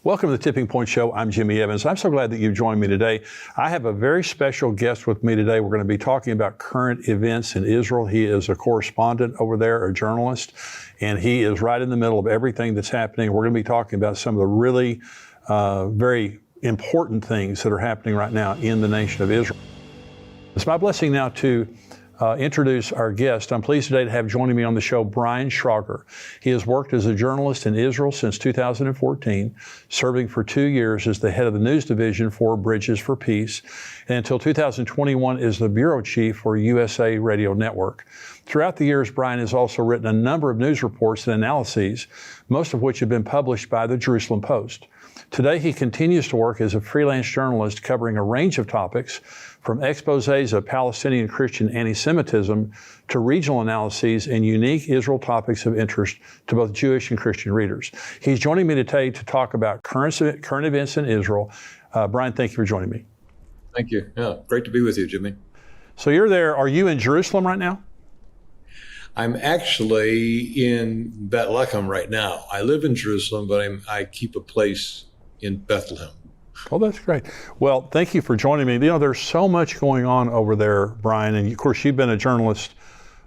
Welcome to the Tipping Point Show. I'm Jimmy Evans. I'm so glad that you've joined me today. I have a very special guest with me today. We're going to be talking about current events in Israel. He is a correspondent over there, a journalist, and he is right in the middle of everything that's happening. We're going to be talking about some of the really very important things that are happening right now in the nation of Israel. It's my blessing now to introduce our guest. I'm pleased today to have joining me on the show Brian Schrager. He has worked as a journalist in Israel since 2014, serving for 2 years as the head of the news division for Bridges for Peace, and until 2021 is the bureau chief for USA Radio Network. Throughout the years, Brian has also written a number of news reports and analyses, most of which have been published by the Jerusalem Post. Today, he continues to work as a freelance journalist covering a range of topics, from exposés of Palestinian Christian anti-Semitism to regional analyses and unique Israel topics of interest to both Jewish and Christian readers. He's joining me today to talk about current events in Israel. Brian, thank you for joining me. Thank you. Yeah, great to be with you, Jimmy. So you're there. Are you in Jerusalem right now? I'm actually in Bethlehem right now. I live in Jerusalem, but I keep a place in Bethlehem. Oh, that's great. Well, thank you for joining me. You know, there's so much going on over there, Brian, and of course, you've been a journalist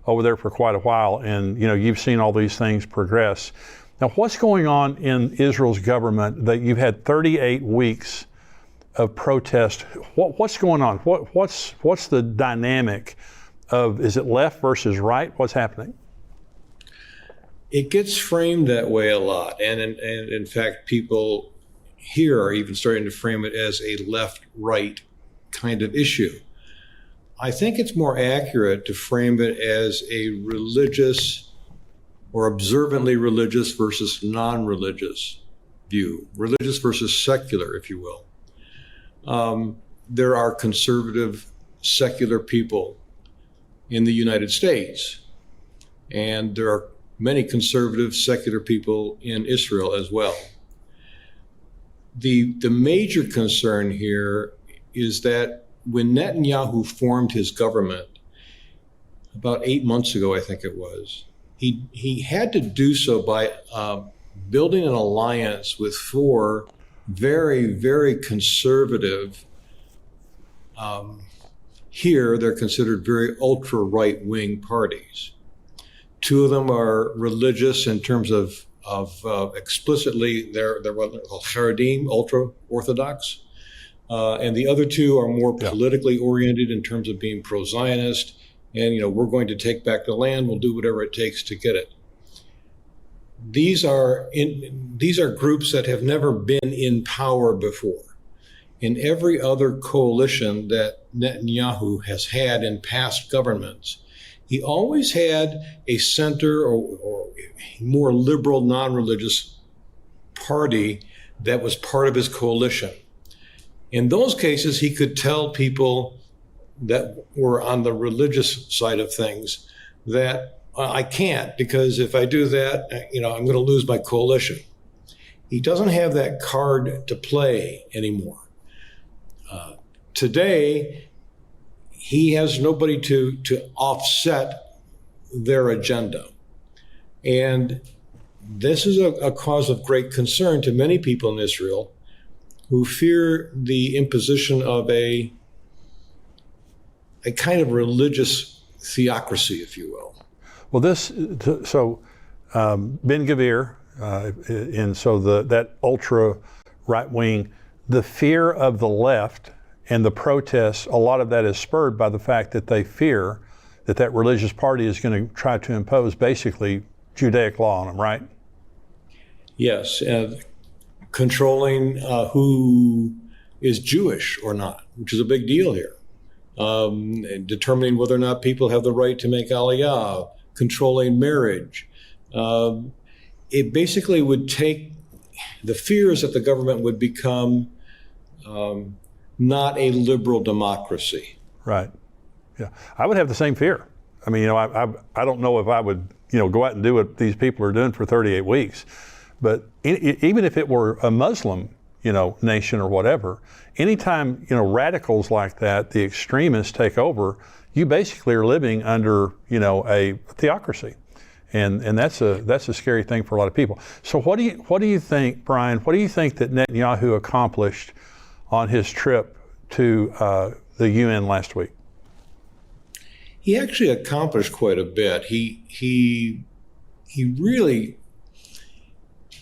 over there for quite a while, and you know, you've seen all these things progress. Now, what's going on in Israel's government that you've had 38 weeks of protest? What's going on? What's the dynamic of, is it left versus right? What's happening? It gets framed that way a lot, and in fact, people here are even starting to frame it as a left-right kind of issue. I think it's more accurate to frame it as a religious or observantly religious versus non-religious view, religious versus secular, if you will. There are conservative, secular people in the United States, and there are many conservative, secular people in Israel as well. The major concern here is that when Netanyahu formed his government about 8 months ago, I think it was, he had to do so by building an alliance with four very, very conservative, here they're considered very ultra right-wing parties. Two of them are religious in terms of explicitly they're what they're called Haredim, ultra-Orthodox, and the other two are more politically oriented in terms of being pro-Zionist, and you know, we're going to take back the land, we'll do whatever it takes to get it. These are groups that have never been in power before. In every other coalition that Netanyahu has had in past governments, he always had a center or more liberal, non-religious party that was part of his coalition. In those cases, he could tell people that were on the religious side of things that I can't, because if I do that, you know, I'm going to lose my coalition. He doesn't have that card to play anymore. Today, he has nobody to offset their agenda. And this is a cause of great concern to many people in Israel who fear the imposition of a kind of religious theocracy, if you will. Well, Ben Gvir, and so that ultra right wing, the fear of the left and the protests, a lot of that is spurred by the fact that they fear that religious party is going to try to impose basically Judaic law on them, right? Yes, controlling who is Jewish or not, which is a big deal here. Determining whether or not people have the right to make aliyah, controlling marriage. It basically would take the fears that the government would become not a liberal democracy. Right. Yeah. I would have the same fear. I mean, you know, I don't know if I would, you know, go out and do what these people are doing for 38 weeks. But even if it were a Muslim, you know, nation or whatever, anytime, you know, radicals like that, the extremists take over, you basically are living under, you know, a theocracy. And that's a scary thing for a lot of people. So what do you think, Brian? What do you think that Netanyahu accomplished on his trip to the UN last week? He actually accomplished quite a bit. He really,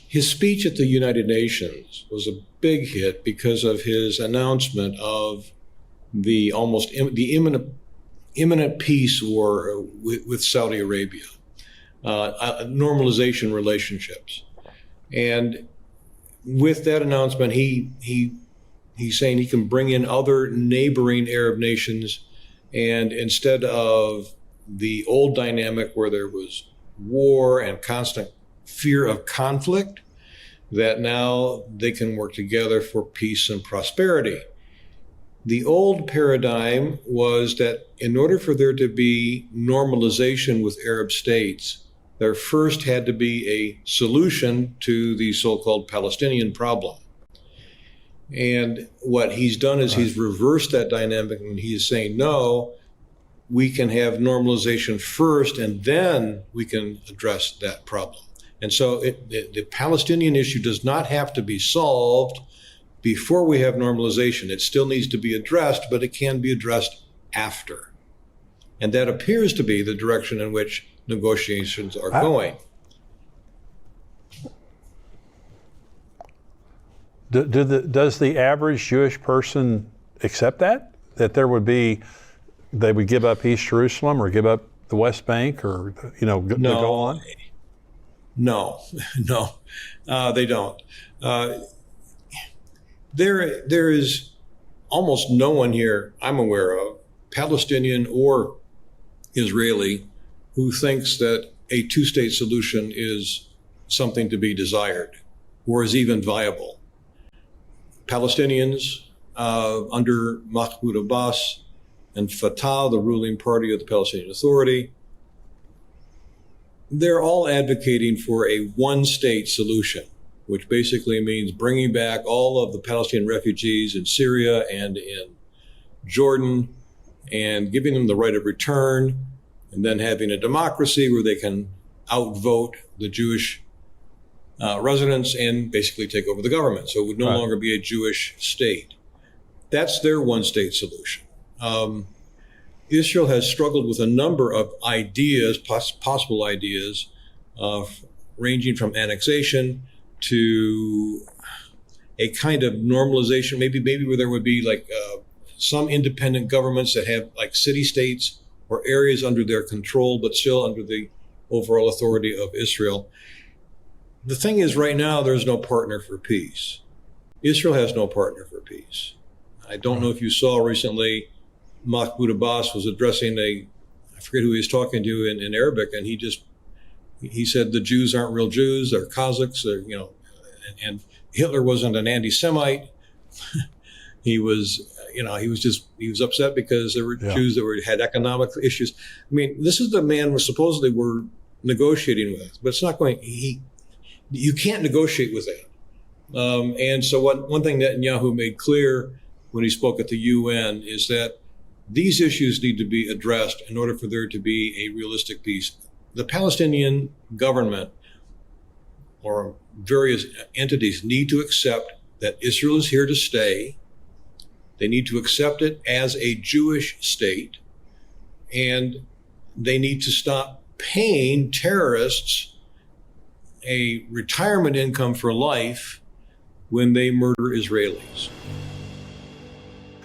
his speech at the United Nations was a big hit because of his announcement of the imminent peace war with Saudi Arabia, normalization relationships. And with that announcement, he's saying he can bring in other neighboring Arab nations, and instead of the old dynamic where there was war and constant fear of conflict, that now they can work together for peace and prosperity. The old paradigm was that in order for there to be normalization with Arab states, there first had to be a solution to the so-called Palestinian problem. And what he's done is he's reversed that dynamic, and he is saying, no, we can have normalization first, and then we can address that problem. And so the Palestinian issue does not have to be solved before we have normalization. It still needs to be addressed, but it can be addressed after. And that appears to be the direction in which negotiations are going. Does the average Jewish person accept that they would give up East Jerusalem or give up the West Bank, or go on? No, they don't. There is almost no one here I'm aware of, Palestinian or Israeli, who thinks that a two-state solution is something to be desired or is even viable. Palestinians under Mahmoud Abbas and Fatah, the ruling party of the Palestinian Authority, they're all advocating for a one-state solution, which basically means bringing back all of the Palestinian refugees in Syria and in Jordan and giving them the right of return, and then having a democracy where they can outvote the Jewish residents and basically take over the government. So it would no longer be a Jewish state. That's their one-state solution. Israel has struggled with a number of ideas, possible ideas, ranging from annexation to a kind of normalization, maybe where there would be like some independent governments that have like city-states or areas under their control, but still under the overall authority of Israel. The thing is, right now, there's no partner for peace. Israel has no partner for peace. I don't know if you saw recently, Mahmoud Abbas was addressing I forget who he was talking to in Arabic, and he said the Jews aren't real Jews, they're Kazakhs, and Hitler wasn't an anti-Semite. He was upset because there were Jews that had economic issues. I mean, this is the man supposedly we're negotiating with, but it's not going. You can't negotiate with that. And so one thing Netanyahu made clear when he spoke at the UN is that these issues need to be addressed in order for there to be a realistic peace. The Palestinian government or various entities need to accept that Israel is here to stay. They need to accept it as a Jewish state, and they need to stop paying terrorists a retirement income for life when they murder Israelis.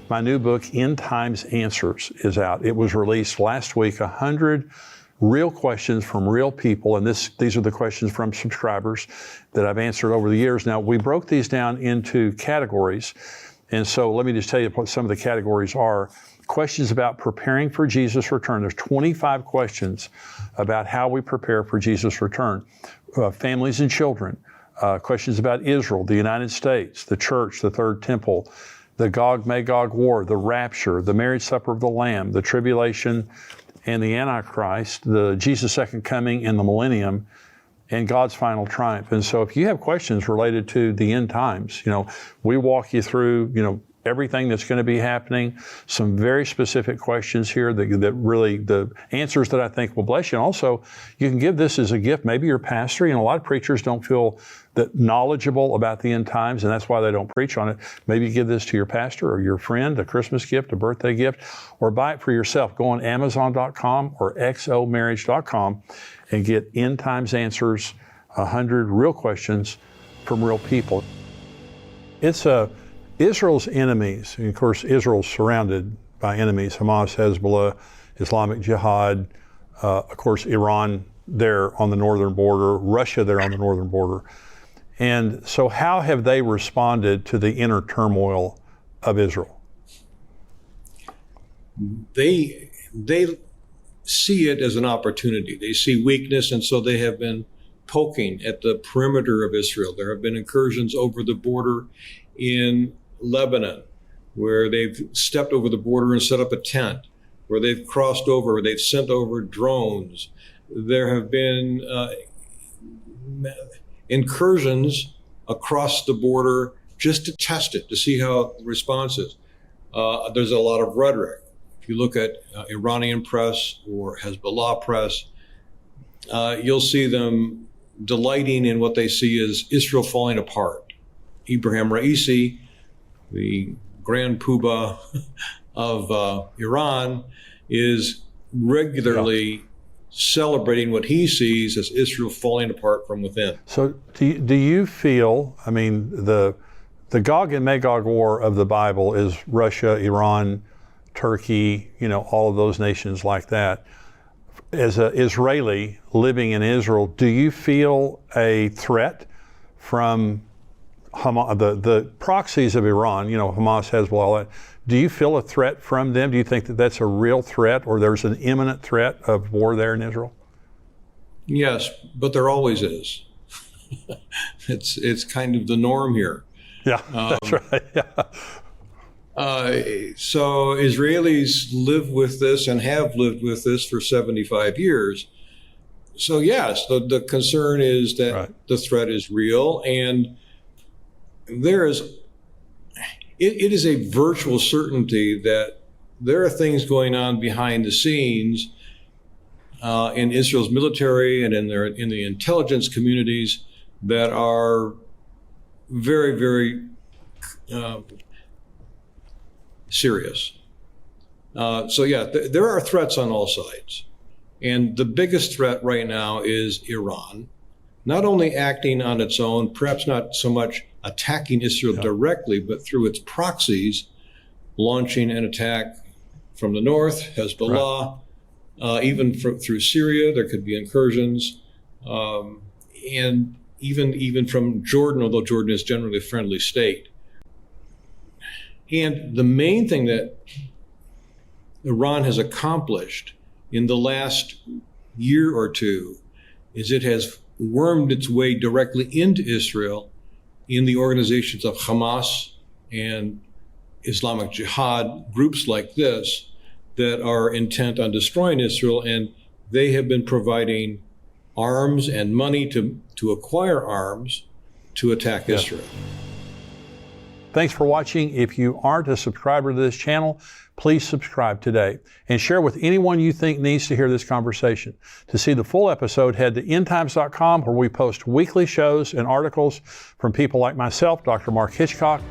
My new book, End Times Answers, is out. It was released last week, 100 real questions from real people, and these are the questions from subscribers that I've answered over the years. Now, we broke these down into categories, and so let me just tell you what some of the categories are. Questions about preparing for Jesus' return. There's 25 questions about how we prepare for Jesus' return. Families and children. Questions about Israel, the United States, the church, the third temple, the Gog-Magog war, the rapture, the marriage supper of the Lamb, the tribulation and the Antichrist, the Jesus' second coming and the millennium, and God's final triumph. And so if you have questions related to the end times, we walk you through, everything that's going to be happening, some very specific questions here that really, the answers that I think will bless you. And also, you can give this as a gift. Maybe your pastor, a lot of preachers don't feel that knowledgeable about the end times, and that's why they don't preach on it. Maybe you give this to your pastor or your friend, a Christmas gift, a birthday gift, or buy it for yourself. Go on Amazon.com or xomarriage.com and get End Times Answers, 100 real questions from real people. It's Israel's enemies, and of course Israel's surrounded by enemies, Hamas, Hezbollah, Islamic Jihad, of course Iran there on the northern border, Russia there on the northern border. And so how have they responded to the inner turmoil of Israel? They see it as an opportunity. They see weakness, and so they have been poking at the perimeter of Israel. There have been incursions over the border in Lebanon, where they've stepped over the border and set up a tent, where they've crossed over, where they've sent over drones. There have been incursions across the border just to test it, to see how the response is. There's a lot of rhetoric. If you look at Iranian press or Hezbollah press, you'll see them delighting in what they see as Israel falling apart. Ibrahim Raisi, the grand poobah of Iran, is regularly celebrating what he sees as Israel falling apart from within. So do you feel, the Gog and Magog war of the Bible is Russia, Iran, Turkey, all of those nations like that. As an Israeli living in Israel, do you feel a threat from Hamas, the proxies of Iran, Hamas, Hezbollah, all that? Do you feel a threat from them? Do you think that that's a real threat, or there's an imminent threat of war there in Israel? Yes, but there always is. It's kind of the norm here. Yeah, that's right. Yeah. So Israelis live with this and have lived with this for 75 years. So yes, the concern is that the threat is real, and it is a virtual certainty that there are things going on behind the scenes in Israel's military and in the intelligence communities that are very, very serious. There are threats on all sides. And the biggest threat right now is Iran, not only acting on its own, perhaps not so much attacking Israel directly, but through its proxies, launching an attack from the north, Hezbollah, even through Syria, there could be incursions, and even from Jordan, although Jordan is generally a friendly state. And the main thing that Iran has accomplished in the last year or two is it has wormed its way directly into Israel in the organizations of Hamas and Islamic Jihad, groups like this that are intent on destroying Israel, and they have been providing arms and money to acquire arms to attack Israel. Thanks for watching. If you aren't a subscriber to this channel, please subscribe today and share with anyone you think needs to hear this conversation. To see the full episode, head to endtimes.com, where we post weekly shows and articles from people like myself, Dr. Mark Hitchcock,